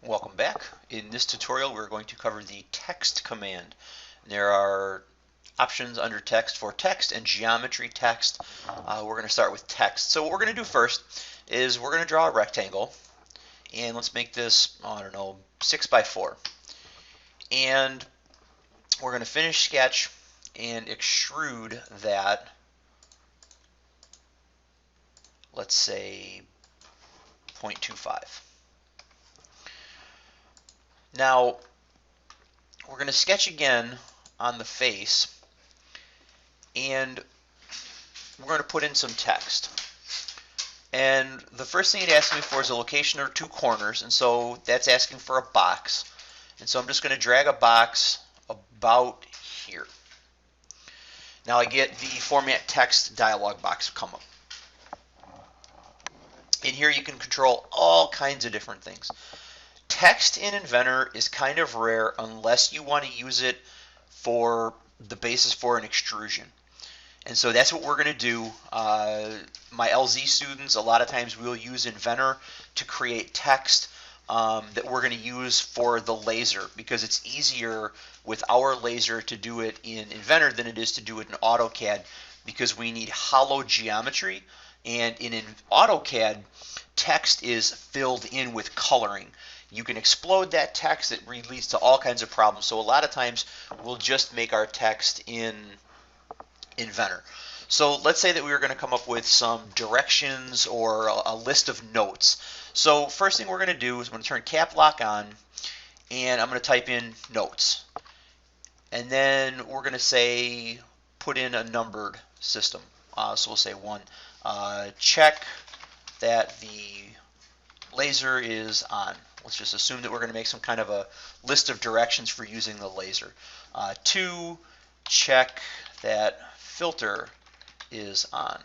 Welcome back. In this tutorial we're going to cover the text command. There are options under text for text and geometry text. We're going to start with text. So what we're going to do first is we're going to draw a rectangle, and let's make this, I don't know, 6 by 4. And we're going to finish sketch and extrude that, let's say 0.25. Now we're going to sketch again on the face, and we're going to put in some text. And the first thing it asks me for is a location or 2 corners, and so that's asking for a box. And so I'm just going to drag a box about here. Now I get the format text dialog box come up. In here you can control all kinds of different things. Text in Inventor is kind of rare unless you want to use it for the basis for an extrusion. And so that's what we're going to do. My LZ students, a lot of times we'll use Inventor to create text that we're going to use for the laser, because it's easier with our laser to do it in Inventor than it is to do it in AutoCAD, because we need hollow geometry, and in AutoCAD text is filled in with coloring. You can explode that text. It leads to all kinds of problems. So a lot of times we'll just make our text in Inventor. So let's say that we were going to come up with some directions or a list of notes. So first thing we're going to do is I'm going to turn cap lock on, and I'm going to type in notes. And then we're going to say put in a numbered system. So we'll say 1. Check that the laser is on. Let's just assume that we're going to make some kind of a list of directions for using the laser. 2, check that filter is on.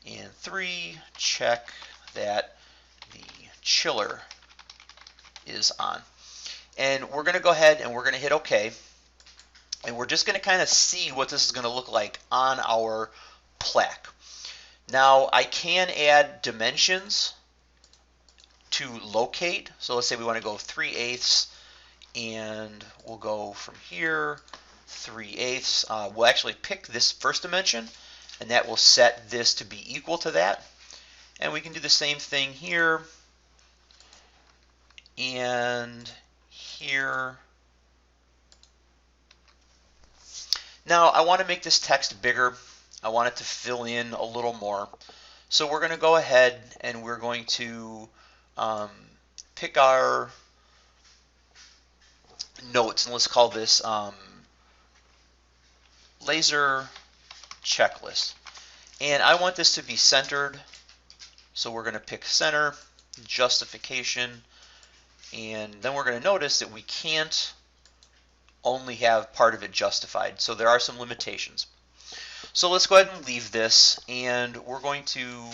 And 3, check that the chiller is on. And we're going to go ahead and we're going to hit OK. And we're just going to kind of see what this is going to look like on our plaque. Now I can add dimensions to locate. So let's say we want to go 3/8, and we'll go from here 3/8. We'll actually pick this first dimension, and that will set this to be equal to that. And we can do the same thing here and here. Now I want to make this text bigger. I want it to fill in a little more. So we're going to go ahead and we're going to pick our notes, and let's call this laser checklist. And I want this to be centered, so we're going to pick center, justification, and then we're going to notice that we can't only have part of it justified, so there are some limitations. So let's go ahead and leave this, and we're going to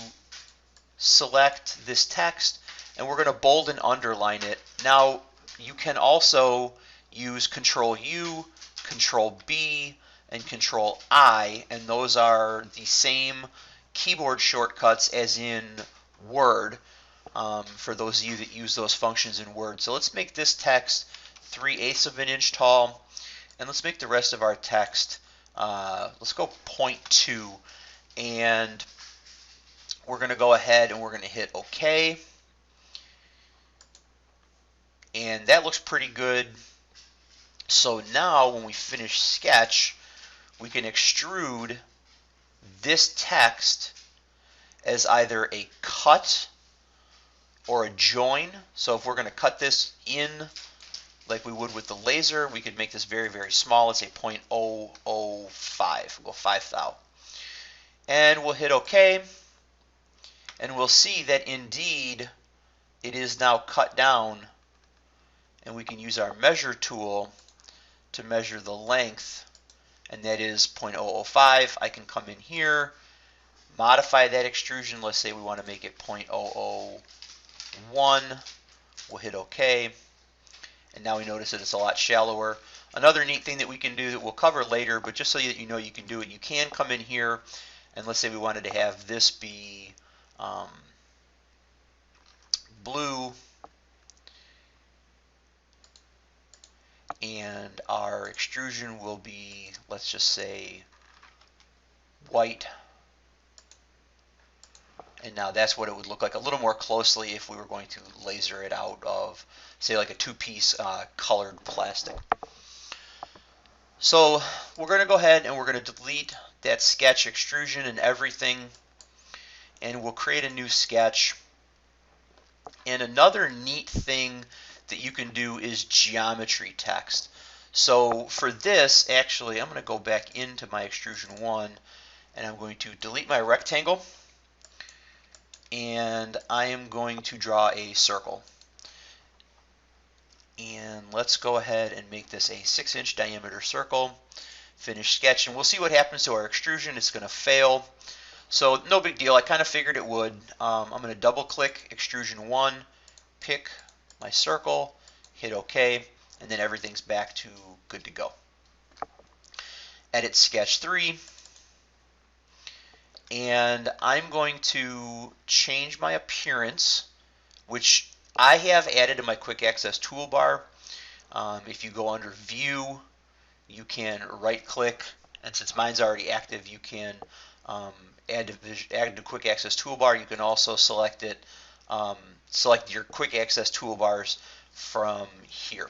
select this text, and we're going to bold and underline it. Now you can also use Control U, Control B, and Control I, and those are the same keyboard shortcuts as in Word, for those of you that use those functions in Word. So let's make this text 3/8 of an inch tall, and let's make the rest of our text, let's go 0.2, and we're going to go ahead and we're going to hit OK. And that looks pretty good. So now when we finish sketch, we can extrude this text as either a cut or a join. So if we're going to cut this in like we would with the laser, we could make this very, very small. Let's say 0.005. We'll go 5 thou. And we'll hit OK. And we'll see that indeed it is now cut down. And we can use our measure tool to measure the length, and that is 0.005. I can come in here, modify that extrusion. Let's say we want to make it 0.001. We'll hit OK, and now we notice that it's a lot shallower. Another neat thing that we can do that we'll cover later, but just so that you know you can do it, you can come in here, and let's say we wanted to have this be blue, and our extrusion will be, let's just say, white. And now that's what it would look like a little more closely if we were going to laser it out of, say, like a two-piece colored plastic. So we're going to go ahead and we're going to delete that sketch extrusion and everything, and we'll create a new sketch. And another neat thing that you can do is geometry text. So for this, actually, I'm going to go back into my extrusion 1, and I'm going to delete my rectangle, and I am going to draw a circle. And let's go ahead and make this a 6-inch diameter circle. Finish sketch, and we'll see what happens to our extrusion. It's going to fail. So no big deal. I kind of figured it would. I'm going to double click extrusion 1, pick my circle, hit OK, and then everything's back to good to go. Edit sketch 3, and I'm going to change my appearance, which I have added to my quick access toolbar. If you go under view, you can right click, and since mine's already active, you can add to quick access toolbar. You can also select it, select your quick access toolbars from here.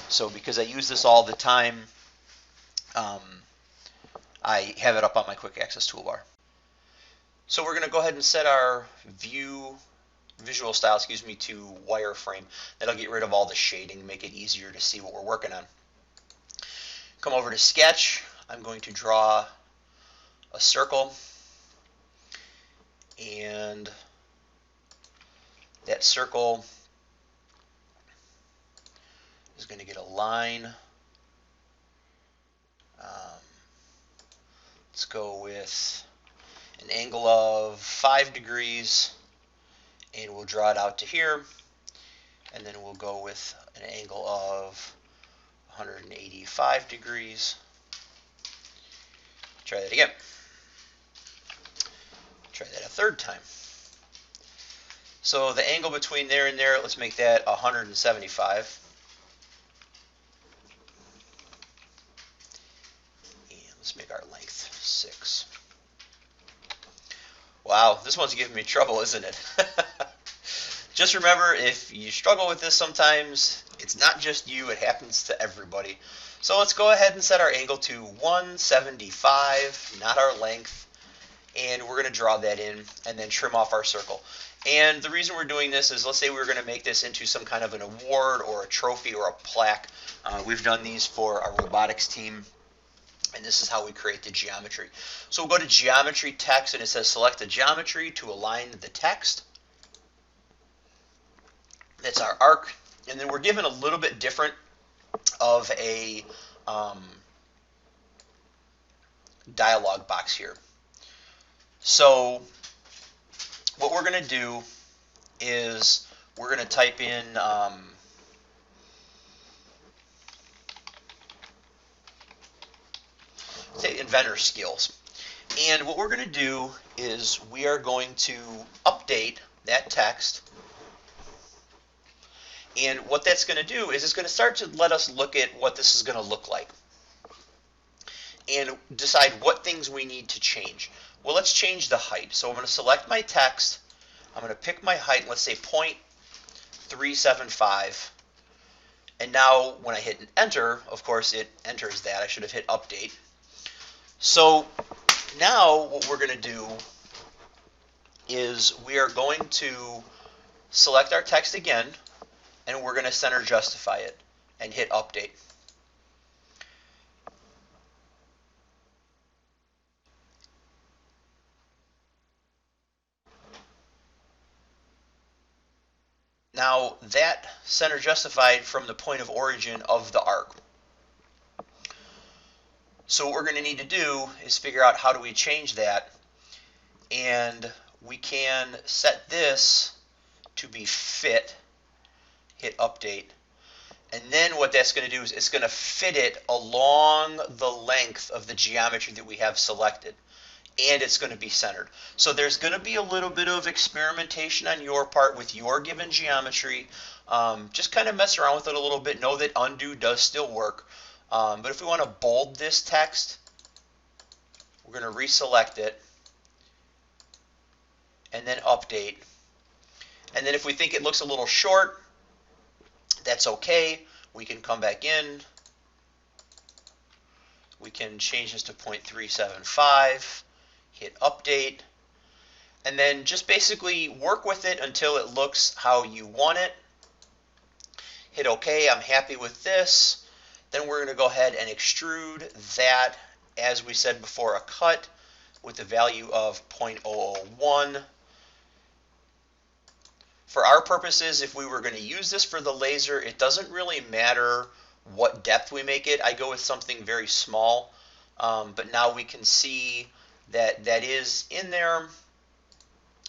So because I use this all the time, I have it up on my quick access toolbar. So we're going to go ahead and set our visual style, to wireframe. That'll get rid of all the shading, make it easier to see what we're working on. Come over to sketch. I'm going to draw a circle, and that circle is going to get a line. Let's go with an angle of 5 degrees, and we'll draw it out to here, and then we'll go with an angle of 185 degrees. Try that again. Try that a third time. So the angle between there and there, let's make that 175. And let's make our length 6. Wow, this one's giving me trouble, isn't it? Just remember, if you struggle with this sometimes, it's not just you, it happens to everybody. So let's go ahead and set our angle to 175, not our length, and we're going to draw that in and then trim off our circle. And the reason we're doing this is, let's say we were going to make this into some kind of an award or a trophy or a plaque. We've done these for our robotics team, and this is how we create the geometry. So we'll go to geometry text, and it says select the geometry to align the text. That's our arc, and then we're given a little bit different of a dialog box here. So what we're going to do is we're going to type in say inventor skills, and what we're going to do is we are going to update that text. And what that's going to do is it's going to start to let us look at what this is going to look like and decide what things we need to change. Well, let's change the height. So I'm going to select my text. I'm going to pick my height, let's say 0.375. And now when I hit enter, of course, it enters that. I should have hit update. So now what we're going to do is we are going to select our text again, and we're going to center justify it and hit update. Now that center justified from the point of origin of the arc. So what we're going to need to do is figure out how do we change that, and we can set this to be fit. Hit update, and then what that's going to do is it's going to fit it along the length of the geometry that we have selected, and it's going to be centered. So there's going to be a little bit of experimentation on your part with your given geometry, Just kind of mess around with it a little bit. Know that undo does still work. But if we want to bold this text, we're going to reselect it and then update. And then if we think it looks a little short, that's okay. We can come back in. We can change this to 0.375, hit update, and then just basically work with it until it looks how you want it. Hit OK. I'm happy with this. Then we're going to go ahead and extrude that, as we said before, a cut with the value of 0.001. For our purposes, if we were going to use this for the laser, it doesn't really matter what depth we make it. I go with something very small, but now we can see that that is in there.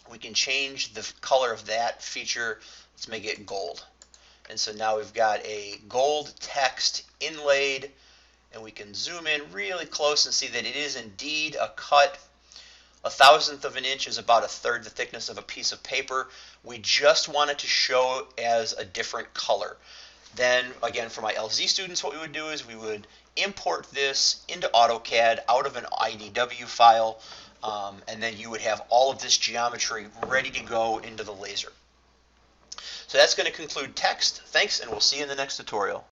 We can change the color of that feature. Let's make it gold. And so now we've got a gold text inlaid, and we can zoom in really close and see that it is indeed a cut. 1/1000th of an inch is about 1/3 the thickness of a piece of paper. We just want it to show as a different color. Then, again, for my LZ students, what we would do is we would import this into AutoCAD out of an IDW file, and then you would have all of this geometry ready to go into the laser. So that's going to conclude text. Thanks, and we'll see you in the next tutorial.